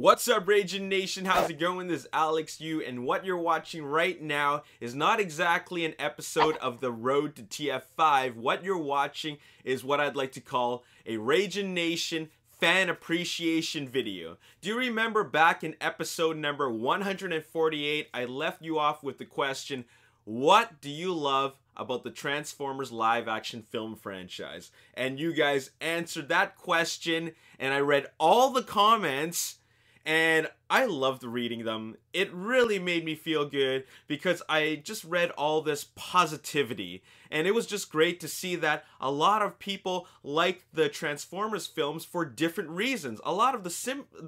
What's up, Ragin Nation? How's it going? This is Alex Yu, and what you're watching right now is not exactly an episode of The Road to TF5. What you're watching is what I'd like to call a Ragin Nation fan appreciation video. Do you remember back in episode number 148, I left you off with the question, what do you love about the Transformers live action film franchise? And you guys answered that question, and I read all the comments, and I loved reading them. It really made me feel good because I just read all this positivity, and it was just great to see that a lot of people like the Transformers films for different reasons. A lot of the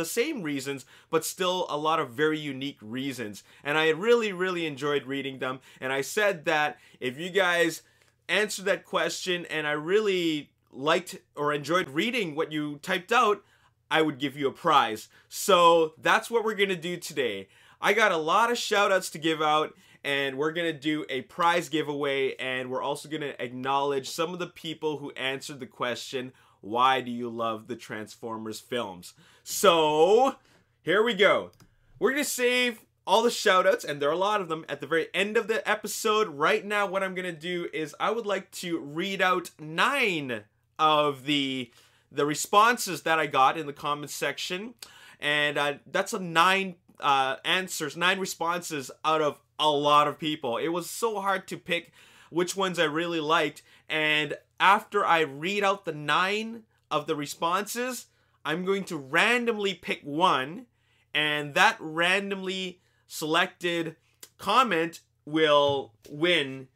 same reasons, but still a lot of very unique reasons. And I really enjoyed reading them. And I said that if you guys answered that question and I really liked or enjoyed reading what you typed out, I would give you a prize. So that's what we're gonna do today. I got a lot of shout outs to give out, and we're gonna do a prize giveaway, and we're also gonna acknowledge some of the people who answered the question, why do you love the Transformers films? So here we go. We're gonna save all the shout outs, and there are a lot of them, at the very end of the episode. Right now what I'm gonna do is I would like to read out 9 of the responses that I got in the comments section, and that's a 9 answers, 9 responses out of a lot of people. It was so hard to pick which ones I really liked, and after I read out the 9 of the responses, I'm going to randomly pick one, and that randomly selected comment will win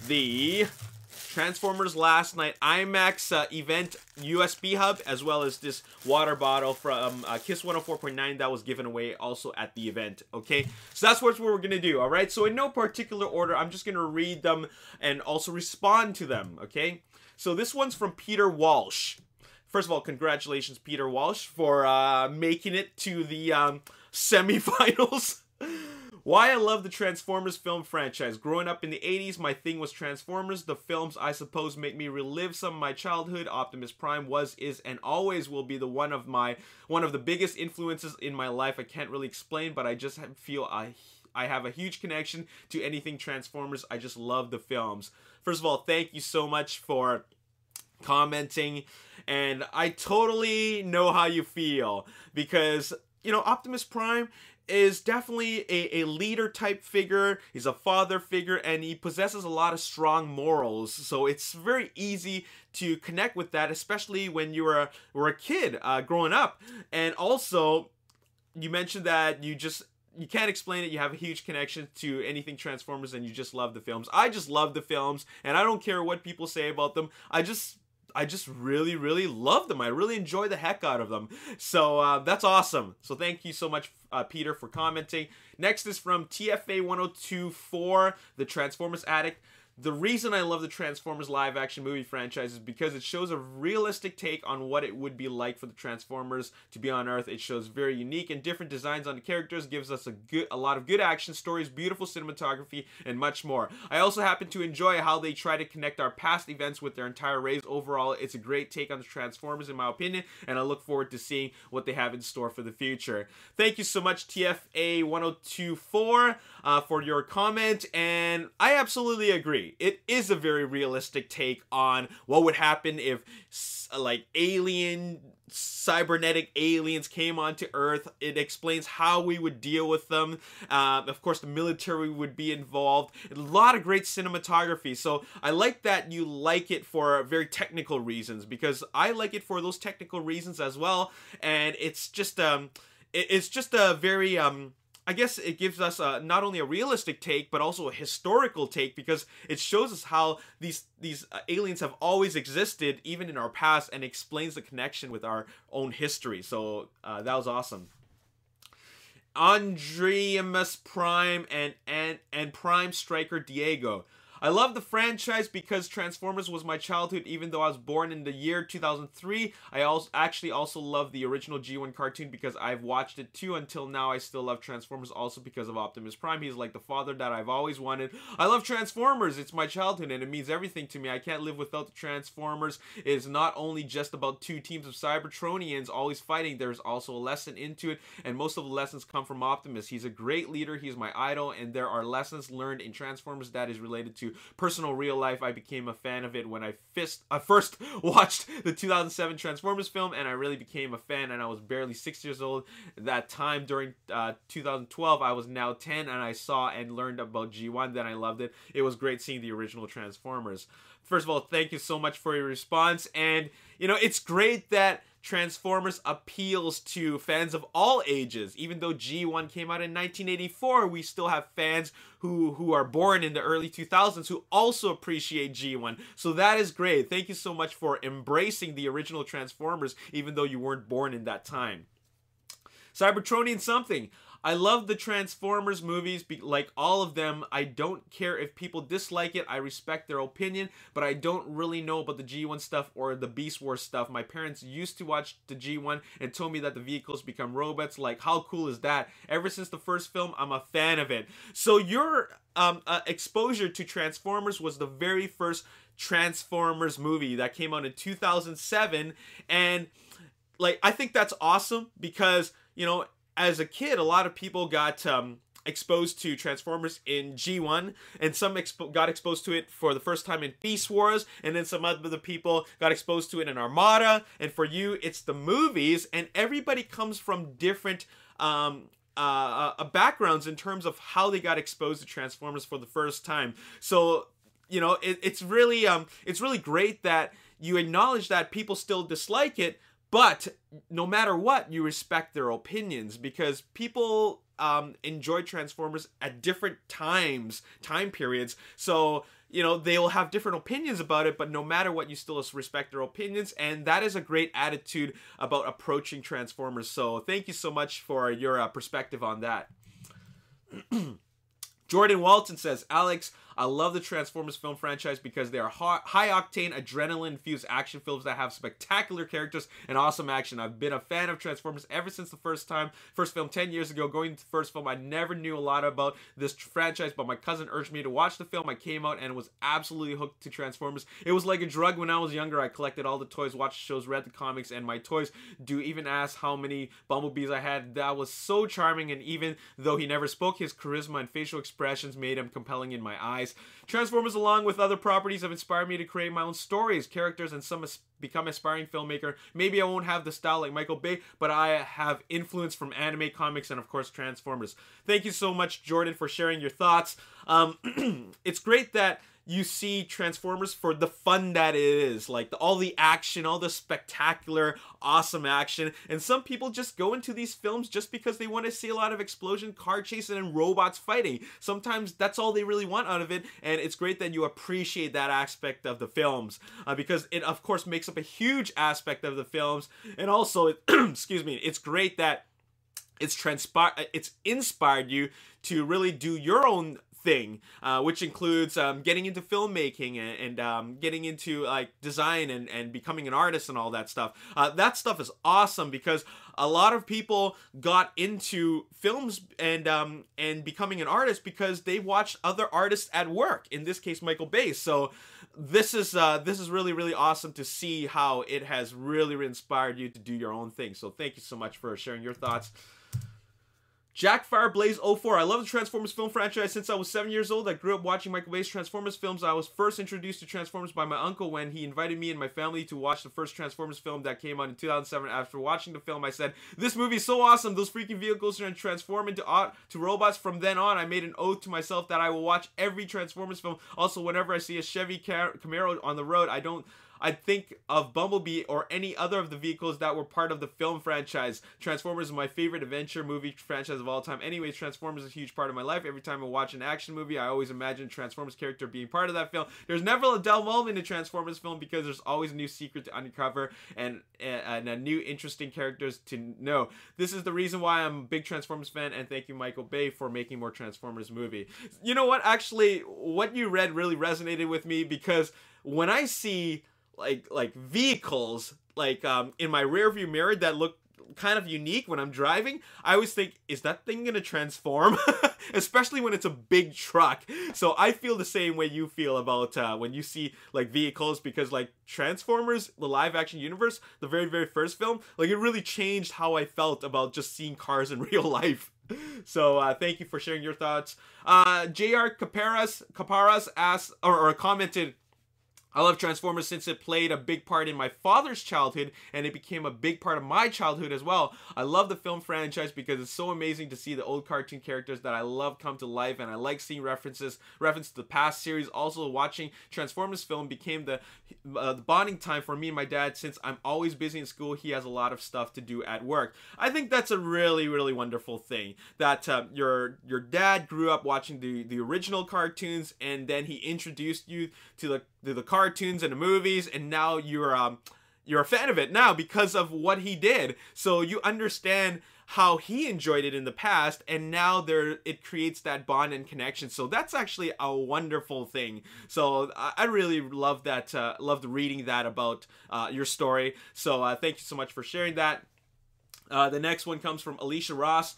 the Transformers Last Night IMAX event USB hub, as well as this water bottle from Kiss 104.9 that was given away also at the event. Okay, so that's what we're gonna do. All right, so in no particular order, I'm just gonna read them and also respond to them. Okay, so this one's from Peter Walsh. First of all, congratulations, Peter Walsh, for making it to the semifinals. Why I love the Transformers film franchise. Growing up in the 80s, my thing was Transformers. The films, I suppose, make me relive some of my childhood. Optimus Prime was, is, and always will be one of the biggest influences in my life. I can't really explain, but I just feel I have a huge connection to anything Transformers. I just love the films. First of all, thank you so much for commenting, and I totally know how you feel because, you know, Optimus Prime is definitely a leader type figure. He's a father figure, and he possesses a lot of strong morals, so it's very easy to connect with that, especially when you were a kid growing up. And also, you mentioned that you can't explain it. You have a huge connection to anything Transformers, and you just love the films. I just love the films, and I don't care what people say about them. I just really love them. I really enjoy the heck out of them. So that's awesome. So thank you so much, Peter, for commenting. Next is from TFA 1024, the Transformers Addict. The reason I love the Transformers live action movie franchise is because it shows a realistic take on what it would be like for the Transformers to be on Earth. It shows very unique and different designs on the characters, gives us a lot of good action stories, beautiful cinematography, and much more. I also happen to enjoy how they try to connect our past events with their entire race. Overall, it's a great take on the Transformers in my opinion, and I look forward to seeing what they have in store for the future. Thank you so much, TFA 1024, for your comment, and I absolutely agree. It is a very realistic take on what would happen if like cybernetic aliens came onto Earth. It explains how we would deal with them. Of course, the military would be involved. A lot of great cinematography. So I like that you like it for very technical reasons, because I like it for those technical reasons as well. And it's just a very I guess it gives us not only a realistic take, but also a historical take, because it shows us how these aliens have always existed, even in our past, and explains the connection with our own history. So that was awesome. Andreamus Prime and Prime Striker Diego. I love the franchise because Transformers was my childhood, even though I was born in the year 2003. I also love the original G1 cartoon because I've watched it too. Until now, I still love Transformers also because of Optimus Prime. He's like the father that I've always wanted. I love Transformers. It's my childhood and it means everything to me. I can't live without the Transformers. It is not only just about two teams of Cybertronians always fighting. There's also a lesson into it, and most of the lessons come from Optimus. He's a great leader. He's my idol, and there are lessons learned in Transformers that is related to personal real life. I became a fan of it when I first watched the 2007 Transformers film, and I really became a fan, and I was barely 6 years old at that time. During 2012, I was now 10, and I saw and learned about G1. Then I loved it. It was great seeing the original Transformers. First of all, thank you so much for your response, and you know, it's great that Transformers appeals to fans of all ages. Even though G1 came out in 1984, we still have fans who are born in the early 2000s who also appreciate G1. So that is great. Thank you so much for embracing the original Transformers, even though you weren't born in that time. Cybertronian something. I love the Transformers movies, like all of them. I don't care if people dislike it. I respect their opinion, but I don't really know about the G1 stuff or the Beast Wars stuff. My parents used to watch the G1 and told me that the vehicles become robots. Like, how cool is that? Ever since the first film, I'm a fan of it. So your exposure to Transformers was the very first Transformers movie that came out in 2007, and like, I think that's awesome because, you know, as a kid, a lot of people got exposed to Transformers in G1, and some got exposed to it for the first time in Beast Wars, and then some other people got exposed to it in Armada, and for you, it's the movies, and everybody comes from different backgrounds in terms of how they got exposed to Transformers for the first time. So, you know, it's really great that you acknowledge that people still dislike it, but no matter what, you respect their opinions, because people enjoy Transformers at different time periods. So, you know, they will have different opinions about it, but no matter what, you still respect their opinions, and that is a great attitude about approaching Transformers. So thank you so much for your perspective on that. Jordan Walton says, Alex, I love the Transformers film franchise because they are high-octane, adrenaline-infused action films that have spectacular characters and awesome action. I've been a fan of Transformers ever since the first film 10 years ago. Going to the first film, I never knew a lot about this franchise, but my cousin urged me to watch the film. I came out and was absolutely hooked to Transformers. It was like a drug when I was younger. I collected all the toys, watched shows, read the comics, and my toys do even ask how many Bumblebees I had. That was so charming, and even though he never spoke, his charisma and facial expressions made him compelling in my eyes. Transformers, along with other properties, have inspired me to create my own stories, characters, and become an aspiring filmmaker. Maybe I won't have the style like Michael Bay, but I have influence from anime, comics, and of course Transformers. Thank you so much, Jordan, for sharing your thoughts. It's great that you see Transformers for the fun that it is, like all the action, all the spectacular, awesome action. And some people just go into these films just because they want to see a lot of explosion, car chasing, and robots fighting. Sometimes that's all they really want out of it, and it's great that you appreciate that aspect of the films, because it, of course, makes up a huge aspect of the films. And also, excuse me, it's great that it's inspired you to really do your own thing, which includes getting into filmmaking and getting into like design and becoming an artist and all that stuff. That stuff is awesome because a lot of people got into films and becoming an artist because they watched other artists at work. In this case, Michael Bay. So this is really, really awesome to see how it has really inspired you to do your own thing. So thank you so much for sharing your thoughts. Jack Fireblaze 04. I love the Transformers film franchise since I was 7 years old. I grew up watching Michael Bay's Transformers films. I was first introduced to Transformers by my uncle when he invited me and my family to watch the first Transformers film that came out in 2007. After watching the film, I said, "This movie is so awesome. Those freaking vehicles are going to transform into robots." From then on, I made an oath to myself that I will watch every Transformers film. Also, whenever I see a Chevy Camaro on the road, I don't I'd think of Bumblebee or any other of the vehicles that were part of the film franchise. Transformers is my favorite adventure movie franchise of all time. Anyways, Transformers is a huge part of my life. Every time I watch an action movie, I always imagine a Transformers character being part of that film. There's never a dull moment in a Transformers film because there's always a new secret to uncover and a new interesting characters to know. This is the reason why I'm a big Transformers fan, and thank you, Michael Bay, for making more Transformers movie. You know what? Actually, what you read really resonated with me, because when I see like vehicles in my rearview mirror that look kind of unique when I'm driving, I always think, is that thing gonna transform? Especially when it's a big truck. So I feel the same way you feel about when you see like vehicles, because like Transformers, the live action universe, the very first film, like it really changed how I felt about just seeing cars in real life. So thank you for sharing your thoughts. JR Capparis asked or commented, I love Transformers since it played a big part in my father's childhood, and it became a big part of my childhood as well. I love the film franchise because it's so amazing to see the old cartoon characters that I love come to life, and I like seeing reference to the past series. Also, watching Transformers film became the bonding time for me and my dad. Since I'm always busy in school, he has a lot of stuff to do at work. I think that's a really wonderful thing, that your dad grew up watching the original cartoons, and then he introduced you to the cartoons and the movies, and now you're a fan of it now because of what he did. So you understand how he enjoyed it in the past, and now it creates that bond and connection. So that's actually a wonderful thing. So I really love that, loved reading that about your story. So thank you so much for sharing that. The next one comes from Alesha Ross.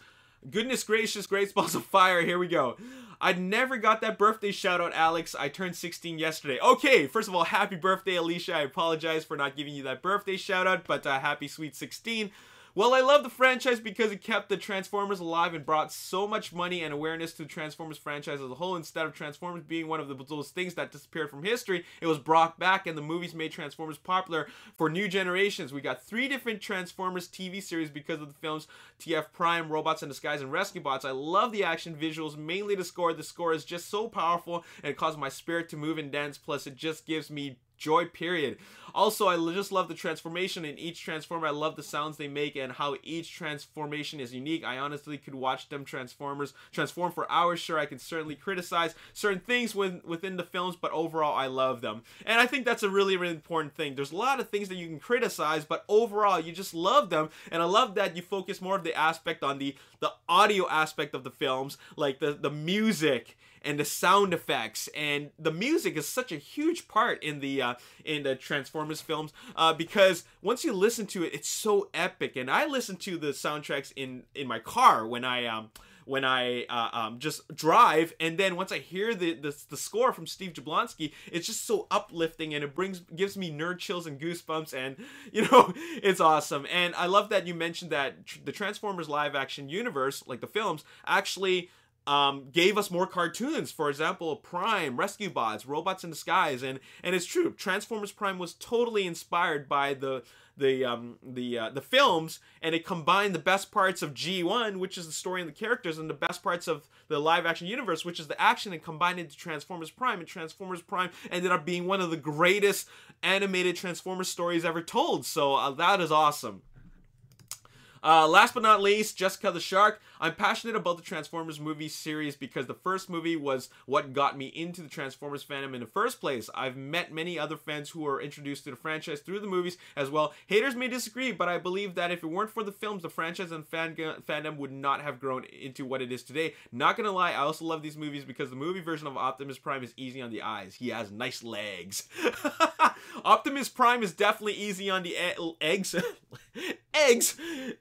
Goodness gracious, great balls of fire. Here we go. I never got that birthday shout out, Alex. I turned 16 yesterday. Okay, first of all, happy birthday, Alesha. I apologize for not giving you that birthday shout out, but happy sweet 16. Well, I love the franchise because it kept the Transformers alive and brought so much money and awareness to the Transformers franchise as a whole. Instead of Transformers being one of those things that disappeared from history, it was brought back, and the movies made Transformers popular for new generations. We got 3 different Transformers TV series because of the films: TF Prime, Robots in Disguise, and Rescue Bots. I love the action visuals, mainly the score. The score is just so powerful, and it causes my spirit to move and dance. Plus, it just gives me joy, period. Also, I just love the transformation in each Transformer. I love the sounds they make and how each transformation is unique. I honestly could watch them transform for hours. Sure, I can certainly criticize certain things within the films, but overall, I love them. And I think that's a really important thing. There's a lot of things that you can criticize, but overall, you just love them. And I love that you focus more of the aspect on the audio aspect of the films, like the music and the sound effects. And the music is such a huge part in the Transformers films, because once you listen to it, it's so epic. And I listen to the soundtracks in my car when I just drive, and then once I hear the score from Steve Jablonsky, it's just so uplifting, and it gives me nerd chills and goosebumps, and you know, it's awesome. And I love that you mentioned that the Transformers live action universe, like the films, actually gave us more cartoons. For example, Prime, Rescue Bots, Robots in Disguise, and it's true. Transformers Prime was totally inspired by the films, and it combined the best parts of G1, which is the story and the characters, and the best parts of the live action universe, which is the action, and combined into Transformers Prime. And Transformers Prime ended up being one of the greatest animated Transformers stories ever told. So that is awesome. Last but not least, Jessica the Shark. I'm passionate about the Transformers movie series because the first movie was what got me into the Transformers fandom in the first place. I've met many other fans who were introduced to the franchise through the movies as well. Haters may disagree, but I believe that if it weren't for the films, the franchise and fandom would not have grown into what it is today. Not gonna lie, I also love these movies because the movie version of Optimus Prime is easy on the eyes. He has nice legs. Optimus Prime is definitely easy on the eggs.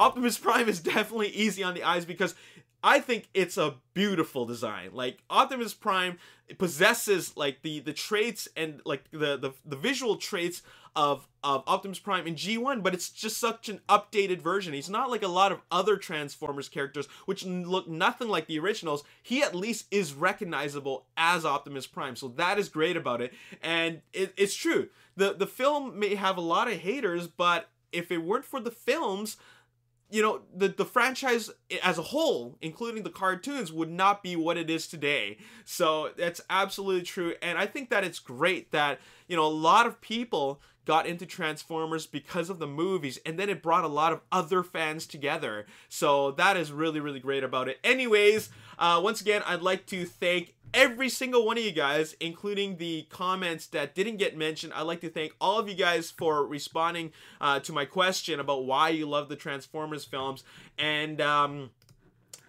Optimus Prime is definitely easy on the eyes because I think it's a beautiful design. Like, Optimus Prime possesses like the traits and like the visual traits of Optimus Prime in G1, but it's just such an updated version. He's not like a lot of other Transformers characters which look nothing like the originals. He at least is recognizable as Optimus Prime, so that is great about it. And it's true. The film may have a lot of haters, but if it weren't for the films, you know, the franchise as a whole, including the cartoons, would not be what it is today. So that's absolutely true. And I think that it's great that, you know, a lot of people got into Transformers because of the movies, and then it brought a lot of other fans together. So that is really, really great about it. Anyways, once again, I'd like to thank every single one of you guys, including the comments that didn't get mentioned. I'd like to thank all of you guys for responding to my question about why you love the Transformers films. And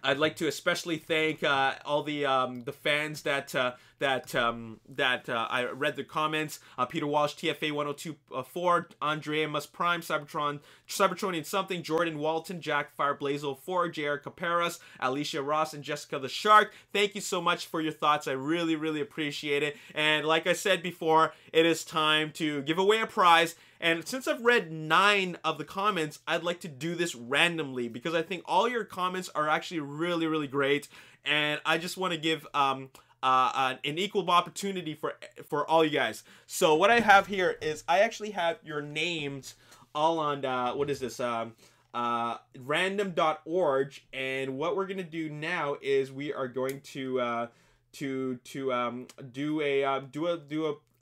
I'd like to especially thank all the fans that I read the comments. Peter Walsh, TFA 1024, Andrea Must Prime, Cybertronian Something, Jordan Walton, Jack Fireblaze 04, JR Capparis, Alesha Ross, and Jessica the Shark. Thank you so much for your thoughts. I really, really appreciate it. And like I said before, it is time to give away a prize. And since I've read 9 of the comments, I'd like to do this randomly because I think all your comments are actually really, really great. And I just want to give an equal opportunity for all you guys. So what I have here is I actually have your names all on, what is this, random.org. And what we're going to do now is we are going to do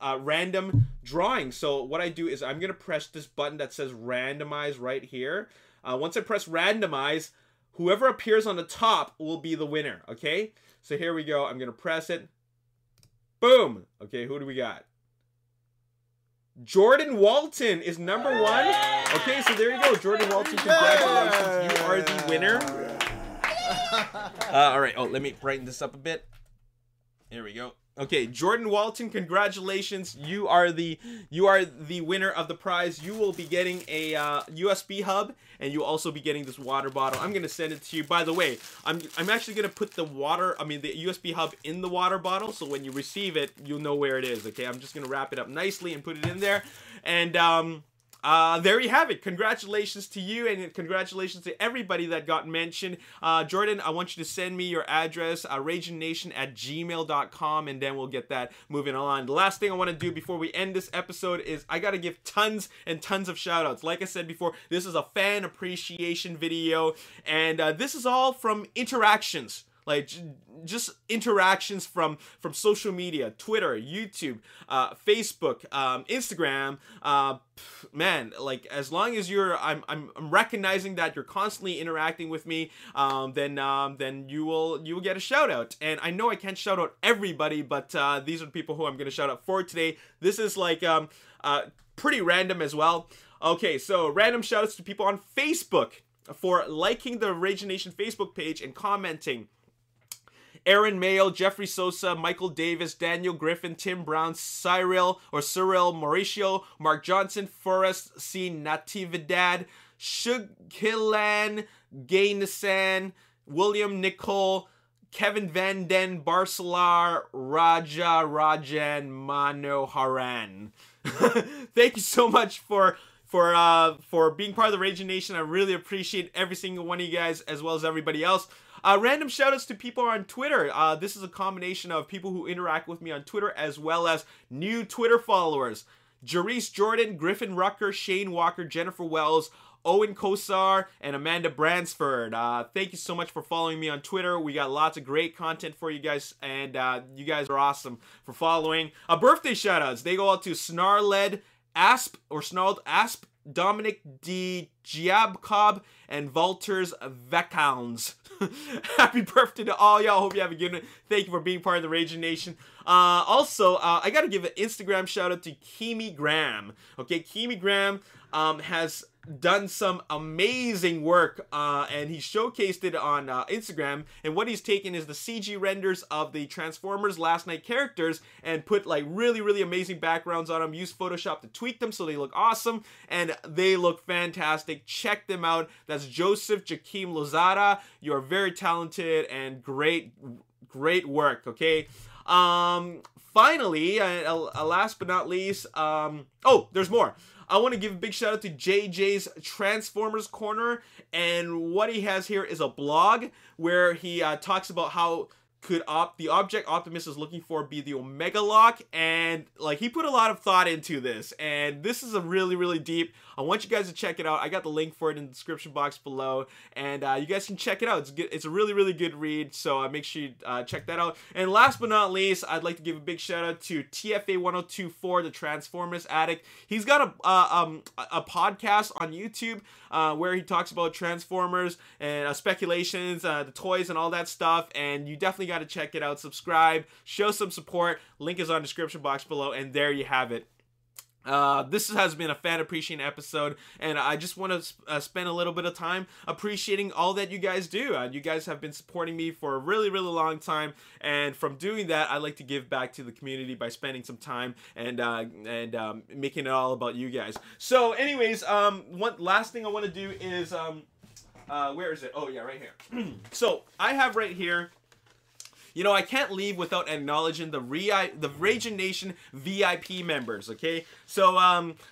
a random drawing. So what I do is I'm gonna press this button that says randomize right here. Once I press randomize, whoever appears on the top will be the winner. Okay, so here we go. I'm gonna press it. Boom. Okay, who do we got? Jordan Walton is number 1. Okay, so there you go, Jordan Walton. Congratulations, you are the winner. All right. Oh, let me brighten this up a bit. Here we go. Okay, Jordan Walton, congratulations. You are the winner of the prize. You will be getting a USB hub, and you'll also be getting this water bottle. I'm gonna send it to you. By the way, I'm actually gonna put the USB hub in the water bottle, so when you receive it, you'll know where it is. Okay, I'm just gonna wrap it up nicely and put it in there. And there you have it. Congratulations to you, and congratulations to everybody that got mentioned. Jordan, I want you to send me your address, raginnation@gmail.com, and then we'll get that moving on. The last thing I want to do before we end this episode is I got to give tons and tons of shoutouts. Like I said before, this is a fan appreciation video, and this is all from interactions. Like, just interactions from social media, Twitter, YouTube, Facebook, Instagram. Man, like, as long as I'm recognizing that you're constantly interacting with me, then you will get a shout out. And I know I can't shout out everybody, but these are the people who I'm gonna shout out for today. This is like pretty random as well. Okay, so random shout outs to people on Facebook for liking the Ragin Nation Facebook page and commenting. Aaron Mayo, Jeffrey Sosa, Michael Davis, Daniel Griffin, Tim Brown, Cyril Mauricio, Mark Johnson, Forrest C. Natividad, Shughilan, Gay Nissan, William Nicole, Kevin Van Den, Barcelar, Rajan Manoharan. Thank you so much for being part of the Ragin Nation. I really appreciate every single one of you guys, as well as everybody else. Random shoutouts to people on Twitter. This is a combination of people who interact with me on Twitter, as well as new Twitter followers. Jerice Jordan, Griffin Rucker, Shane Walker, Jennifer Wells, Owen Kosar, and Amanda Bransford. Thank you so much for following me on Twitter. We got lots of great content for you guys, and you guys are awesome for following. Birthday shoutouts. They go out to Snarled Asp, or Snarled Asp, Dominic D. Giabcob, and Valters Vekhounds. Happy birthday to all y'all. Hope you have a good one. Thank you for being part of the Ragin Nation. Also, I gotta give an Instagram shout out to Kimi Graham. Okay, Kimi Graham has done some amazing work, and he showcased it on Instagram. And what he's taken is the CG renders of the Transformers Last Night characters and put like really, really amazing backgrounds on them. Used Photoshop to tweak them so they look awesome, and they look fantastic. Check them out. That's Joseph Jaquim Lozada. You're very talented and great work. Okay. Finally, last but not least, oh, there's more. I want to give a big shout out to Jayjay's Transformers Corner, and what he has here is a blog where he talks about how could the object Optimus is looking for be the Omega Lock? And like, he put a lot of thought into this, and this is a really deep. I want you guys to check it out. I got the link for it in the description box below, and you guys can check it out. It's good. It's a really good read, so make sure you check that out. And last but not least, I'd like to give a big shout out to TFA1024, the Transformers Addict. He's got a podcast on YouTube where he talks about Transformers and speculations, the toys and all that stuff, and you definitely got to check it out. Subscribe, show some support. Link is on the description box below, and there you have it. This has been a fan appreciating episode, and I just want to spend a little bit of time appreciating all that you guys do. You guys have been supporting me for a really long time, and from doing that, I like to give back to the community by spending some time and making it all about you guys. So anyways, one last thing I want to do is where is it? Oh yeah, right here. So I have right here, you know, I can't leave without acknowledging the Ragin Nation VIP members, okay? So,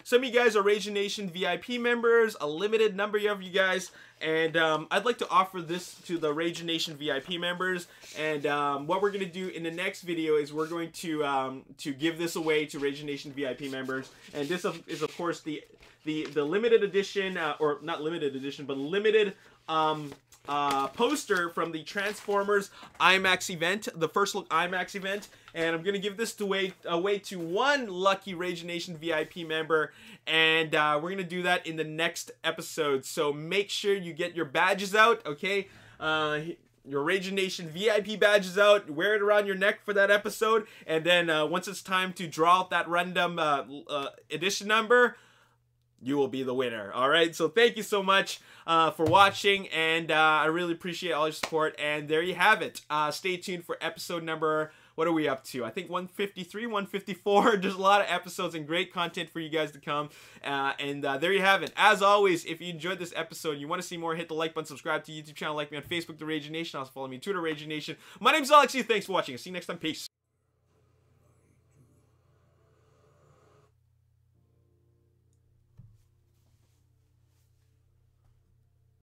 some of you guys are Ragin Nation VIP members, a limited number of you guys, and I'd like to offer this to the Ragin Nation VIP members, and what we're going to do in the next video is we're going to give this away to Ragin Nation VIP members, and this is, of course, the limited edition, or not limited edition, but limited, poster from the Transformers IMAX event, the first look IMAX event, and I'm gonna give this away to one lucky Ragin Nation VIP member, and we're gonna do that in the next episode. So make sure you get your badges out, okay? Your Ragin Nation VIP badges out, wear it around your neck for that episode, and then once it's time to draw out that random edition number, you will be the winner. All right, so thank you so much for watching, and I really appreciate all your support, and there you have it. Stay tuned for episode number, what are we up to? I think 153, 154. There's a lot of episodes and great content for you guys to come, and there you have it. As always, if you enjoyed this episode and you want to see more, hit the like button, subscribe to the YouTube channel, like me on Facebook, The Ragin Nation, also follow me on Twitter, Ragin Nation. My name's Alex, thanks for watching. I'll see you next time. Peace.